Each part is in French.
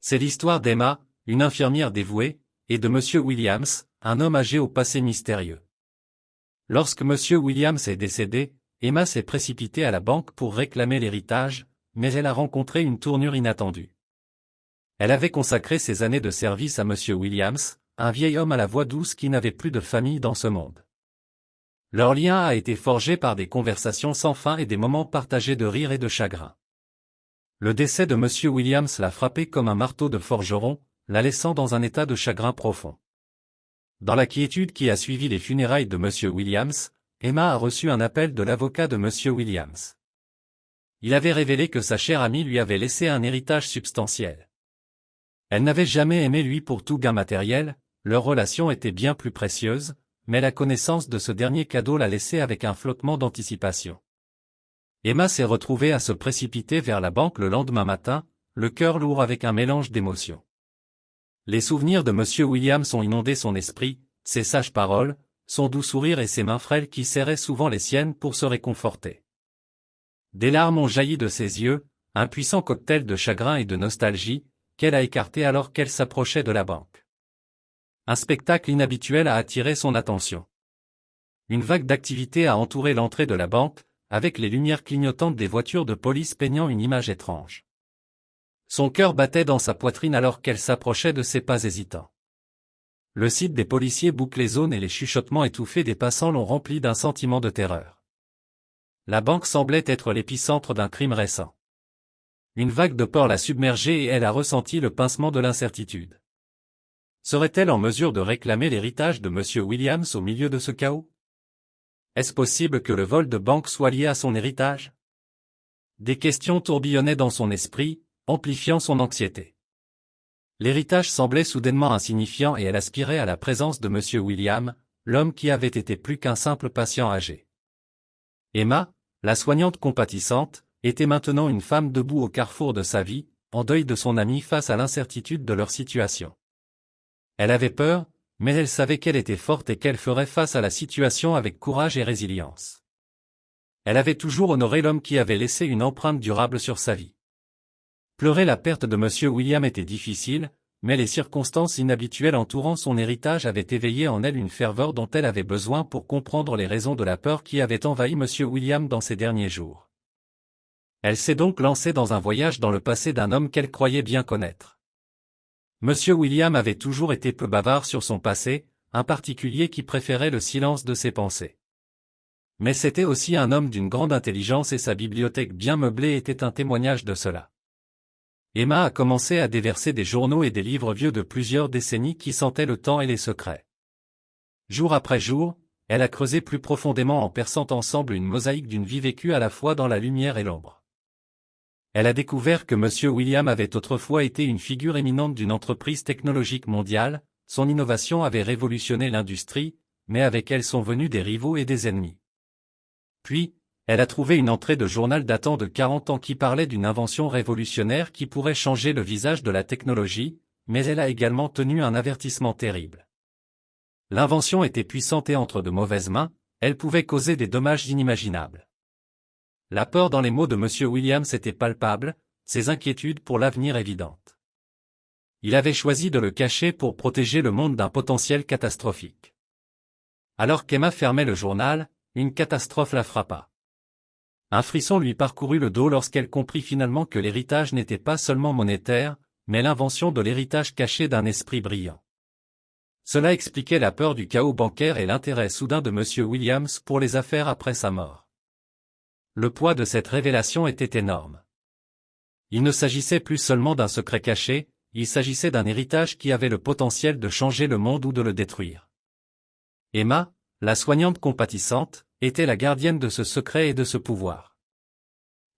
C'est l'histoire d'Emma, une infirmière dévouée, et de Monsieur Williams, un homme âgé au passé mystérieux. Lorsque Monsieur Williams est décédé, Emma s'est précipitée à la banque pour réclamer l'héritage, mais elle a rencontré une tournure inattendue. Elle avait consacré ses années de service à Monsieur Williams, un vieil homme à la voix douce qui n'avait plus de famille dans ce monde. Leur lien a été forgé par des conversations sans fin et des moments partagés de rire et de chagrin. Le décès de Monsieur Williams l'a frappé comme un marteau de forgeron, la laissant dans un état de chagrin profond. Dans la quiétude qui a suivi les funérailles de Monsieur Williams, Emma a reçu un appel de l'avocat de Monsieur Williams. Il avait révélé que sa chère amie lui avait laissé un héritage substantiel. Elle n'avait jamais aimé lui pour tout gain matériel, leur relation était bien plus précieuse, mais la connaissance de ce dernier cadeau l'a laissé avec un flottement d'anticipation. Emma s'est retrouvée à se précipiter vers la banque le lendemain matin, le cœur lourd avec un mélange d'émotions. Les souvenirs de Monsieur Williams ont inondé son esprit, ses sages paroles, son doux sourire et ses mains frêles qui serraient souvent les siennes pour se réconforter. Des larmes ont jailli de ses yeux, un puissant cocktail de chagrin et de nostalgie, qu'elle a écarté alors qu'elle s'approchait de la banque. Un spectacle inhabituel a attiré son attention. Une vague d'activité a entouré l'entrée de la banque, avec les lumières clignotantes des voitures de police peignant une image étrange. Son cœur battait dans sa poitrine alors qu'elle s'approchait de ses pas hésitants. Le site des policiers boucle les zones et les chuchotements étouffés des passants l'ont rempli d'un sentiment de terreur. La banque semblait être l'épicentre d'un crime récent. Une vague de peur l'a submergée et elle a ressenti le pincement de l'incertitude. Serait-elle en mesure de réclamer l'héritage de Monsieur Williams au milieu de ce chaos? Est-ce possible que le vol de banque soit lié à son héritage? Des questions tourbillonnaient dans son esprit, amplifiant son anxiété. L'héritage semblait soudainement insignifiant et elle aspirait à la présence de Monsieur William, l'homme qui avait été plus qu'un simple patient âgé. Emma, la soignante compatissante, était maintenant une femme debout au carrefour de sa vie, en deuil de son ami face à l'incertitude de leur situation. Elle avait peur, mais elle savait qu'elle était forte et qu'elle ferait face à la situation avec courage et résilience. Elle avait toujours honoré l'homme qui avait laissé une empreinte durable sur sa vie. Pleurer la perte de Monsieur William était difficile, mais les circonstances inhabituelles entourant son héritage avaient éveillé en elle une ferveur dont elle avait besoin pour comprendre les raisons de la peur qui avait envahi Monsieur William dans ces derniers jours. Elle s'est donc lancée dans un voyage dans le passé d'un homme qu'elle croyait bien connaître. Monsieur William avait toujours été peu bavard sur son passé, un particulier qui préférait le silence de ses pensées. Mais c'était aussi un homme d'une grande intelligence et sa bibliothèque bien meublée était un témoignage de cela. Emma a commencé à déverser des journaux et des livres vieux de plusieurs décennies qui sentaient le temps et les secrets. Jour après jour, elle a creusé plus profondément en perçant ensemble une mosaïque d'une vie vécue à la fois dans la lumière et l'ombre. Elle a découvert que Monsieur William avait autrefois été une figure éminente d'une entreprise technologique mondiale, son innovation avait révolutionné l'industrie, mais avec elle sont venus des rivaux et des ennemis. Puis, elle a trouvé une entrée de journal datant de 40 ans qui parlait d'une invention révolutionnaire qui pourrait changer le visage de la technologie, mais elle a également tenu un avertissement terrible. L'invention était puissante et entre de mauvaises mains, elle pouvait causer des dommages inimaginables. La peur dans les mots de Monsieur Williams était palpable, ses inquiétudes pour l'avenir évidentes. Il avait choisi de le cacher pour protéger le monde d'un potentiel catastrophique. Alors qu'Emma fermait le journal, une catastrophe la frappa. Un frisson lui parcourut le dos lorsqu'elle comprit finalement que l'héritage n'était pas seulement monétaire, mais l'invention de l'héritage caché d'un esprit brillant. Cela expliquait la peur du chaos bancaire et l'intérêt soudain de Monsieur Williams pour les affaires après sa mort. Le poids de cette révélation était énorme. Il ne s'agissait plus seulement d'un secret caché, il s'agissait d'un héritage qui avait le potentiel de changer le monde ou de le détruire. Emma, la soignante compatissante, était la gardienne de ce secret et de ce pouvoir.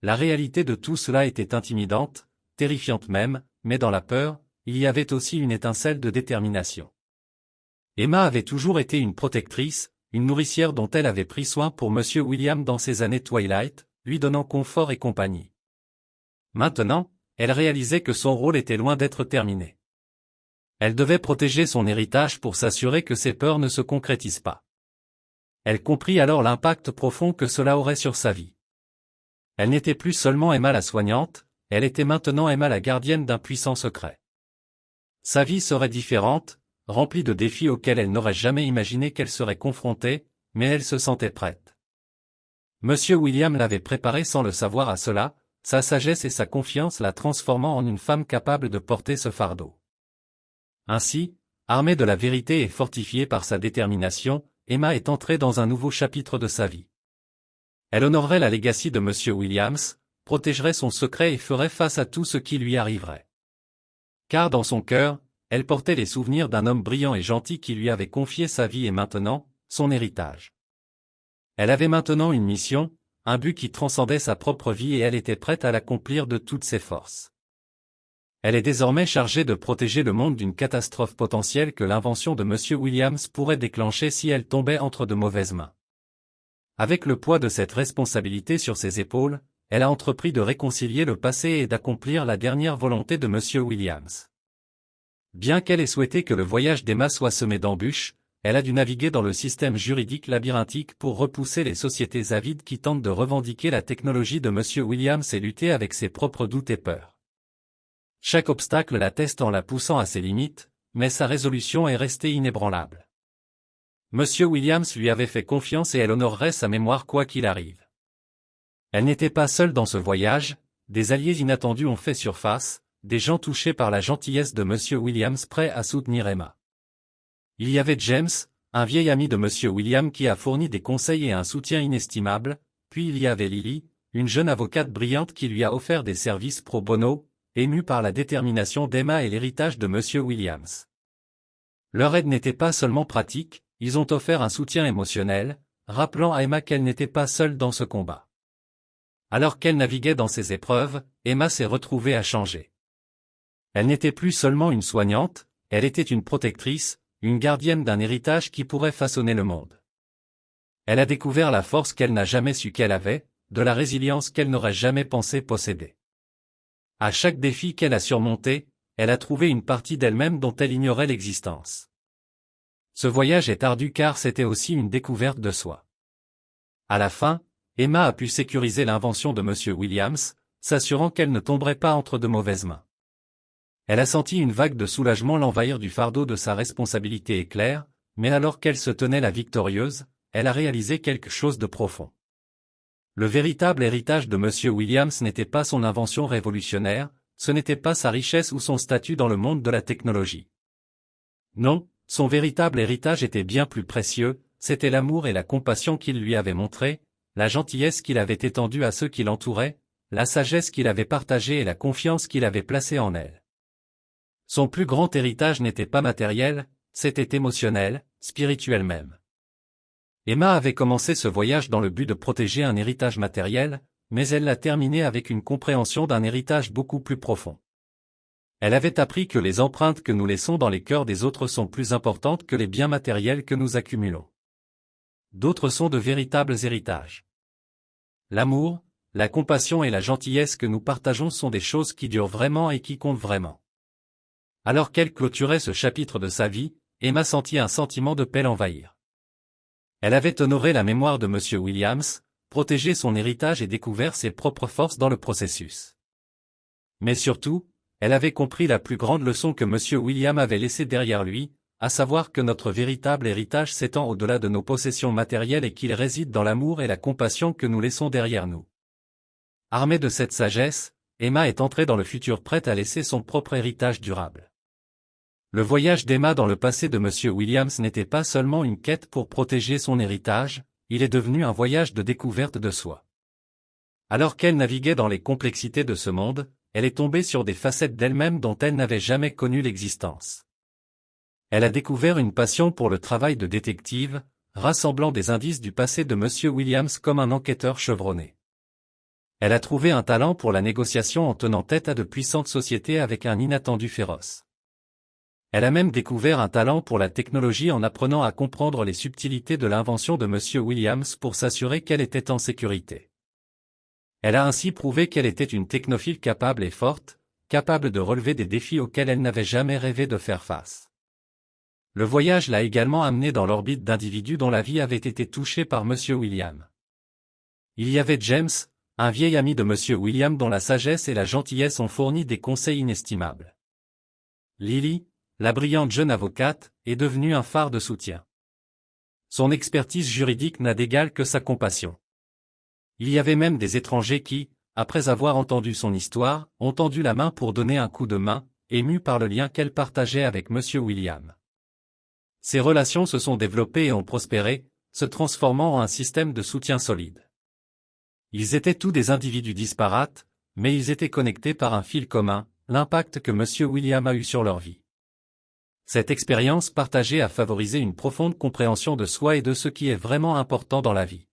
La réalité de tout cela était intimidante, terrifiante même, mais dans la peur, il y avait aussi une étincelle de détermination. Emma avait toujours été une protectrice, une nourricière dont elle avait pris soin pour Monsieur William dans ses années Twilight, lui donnant confort et compagnie. Maintenant, elle réalisait que son rôle était loin d'être terminé. Elle devait protéger son héritage pour s'assurer que ses peurs ne se concrétisent pas. Elle comprit alors l'impact profond que cela aurait sur sa vie. Elle n'était plus seulement Emma la soignante, elle était maintenant Emma la gardienne d'un puissant secret. Sa vie serait différente, remplie de défis auxquels elle n'aurait jamais imaginé qu'elle serait confrontée, mais elle se sentait prête. Monsieur William l'avait préparée sans le savoir à cela, sa sagesse et sa confiance la transformant en une femme capable de porter ce fardeau. Ainsi, armée de la vérité et fortifiée par sa détermination, Emma est entrée dans un nouveau chapitre de sa vie. Elle honorerait la legacy de Monsieur Williams, protégerait son secret et ferait face à tout ce qui lui arriverait. Car dans son cœur, elle portait les souvenirs d'un homme brillant et gentil qui lui avait confié sa vie et maintenant, son héritage. Elle avait maintenant une mission, un but qui transcendait sa propre vie et elle était prête à l'accomplir de toutes ses forces. Elle est désormais chargée de protéger le monde d'une catastrophe potentielle que l'invention de Monsieur Williams pourrait déclencher si elle tombait entre de mauvaises mains. Avec le poids de cette responsabilité sur ses épaules, elle a entrepris de réconcilier le passé et d'accomplir la dernière volonté de Monsieur Williams. Bien qu'elle ait souhaité que le voyage d'Emma soit semé d'embûches, elle a dû naviguer dans le système juridique labyrinthique pour repousser les sociétés avides qui tentent de revendiquer la technologie de Monsieur Williams et lutter avec ses propres doutes et peurs. Chaque obstacle la teste en la poussant à ses limites, mais sa résolution est restée inébranlable. Monsieur Williams lui avait fait confiance et elle honorerait sa mémoire quoi qu'il arrive. Elle n'était pas seule dans ce voyage, des alliés inattendus ont fait surface, des gens touchés par la gentillesse de Monsieur Williams prêts à soutenir Emma. Il y avait James, un vieil ami de Monsieur William qui a fourni des conseils et un soutien inestimable, puis il y avait Lily, une jeune avocate brillante qui lui a offert des services pro bono, émue par la détermination d'Emma et l'héritage de Monsieur Williams. Leur aide n'était pas seulement pratique, ils ont offert un soutien émotionnel, rappelant à Emma qu'elle n'était pas seule dans ce combat. Alors qu'elle naviguait dans ces épreuves, Emma s'est retrouvée à changer. Elle n'était plus seulement une soignante, elle était une protectrice, une gardienne d'un héritage qui pourrait façonner le monde. Elle a découvert la force qu'elle n'a jamais su qu'elle avait, de la résilience qu'elle n'aurait jamais pensé posséder. À chaque défi qu'elle a surmonté, elle a trouvé une partie d'elle-même dont elle ignorait l'existence. Ce voyage est ardu car c'était aussi une découverte de soi. À la fin, Emma a pu sécuriser l'invention de Monsieur Williams, s'assurant qu'elle ne tomberait pas entre de mauvaises mains. Elle a senti une vague de soulagement l'envahir du fardeau de sa responsabilité éclair, mais alors qu'elle se tenait la victorieuse, elle a réalisé quelque chose de profond. Le véritable héritage de Monsieur Williams n'était pas son invention révolutionnaire, ce n'était pas sa richesse ou son statut dans le monde de la technologie. Non, son véritable héritage était bien plus précieux, c'était l'amour et la compassion qu'il lui avait montrés, la gentillesse qu'il avait étendue à ceux qui l'entouraient, la sagesse qu'il avait partagée et la confiance qu'il avait placée en elle. Son plus grand héritage n'était pas matériel, c'était émotionnel, spirituel même. Emma avait commencé ce voyage dans le but de protéger un héritage matériel, mais elle l'a terminé avec une compréhension d'un héritage beaucoup plus profond. Elle avait appris que les empreintes que nous laissons dans les cœurs des autres sont plus importantes que les biens matériels que nous accumulons. D'autres sont de véritables héritages. L'amour, la compassion et la gentillesse que nous partageons sont des choses qui durent vraiment et qui comptent vraiment. Alors qu'elle clôturait ce chapitre de sa vie, Emma sentit un sentiment de paix l'envahir. Elle avait honoré la mémoire de Monsieur Williams, protégé son héritage et découvert ses propres forces dans le processus. Mais surtout, elle avait compris la plus grande leçon que Monsieur William avait laissée derrière lui, à savoir que notre véritable héritage s'étend au-delà de nos possessions matérielles et qu'il réside dans l'amour et la compassion que nous laissons derrière nous. Armée de cette sagesse, Emma est entrée dans le futur prête à laisser son propre héritage durable. Le voyage d'Emma dans le passé de Monsieur Williams n'était pas seulement une quête pour protéger son héritage, il est devenu un voyage de découverte de soi. Alors qu'elle naviguait dans les complexités de ce monde, elle est tombée sur des facettes d'elle-même dont elle n'avait jamais connu l'existence. Elle a découvert une passion pour le travail de détective, rassemblant des indices du passé de Monsieur Williams comme un enquêteur chevronné. Elle a trouvé un talent pour la négociation en tenant tête à de puissantes sociétés avec un inattendu féroce. Elle a même découvert un talent pour la technologie en apprenant à comprendre les subtilités de l'invention de Monsieur Williams pour s'assurer qu'elle était en sécurité. Elle a ainsi prouvé qu'elle était une technophile capable et forte, capable de relever des défis auxquels elle n'avait jamais rêvé de faire face. Le voyage l'a également amenée dans l'orbite d'individus dont la vie avait été touchée par Monsieur William. Il y avait James, un vieil ami de Monsieur William dont la sagesse et la gentillesse ont fourni des conseils inestimables. Lily, la brillante jeune avocate, est devenue un phare de soutien. Son expertise juridique n'a d'égal que sa compassion. Il y avait même des étrangers qui, après avoir entendu son histoire, ont tendu la main pour donner un coup de main, émus par le lien qu'elle partageait avec Monsieur William. Ces relations se sont développées et ont prospéré, se transformant en un système de soutien solide. Ils étaient tous des individus disparates, mais ils étaient connectés par un fil commun, l'impact que Monsieur William a eu sur leur vie. Cette expérience partagée a favorisé une profonde compréhension de soi et de ce qui est vraiment important dans la vie.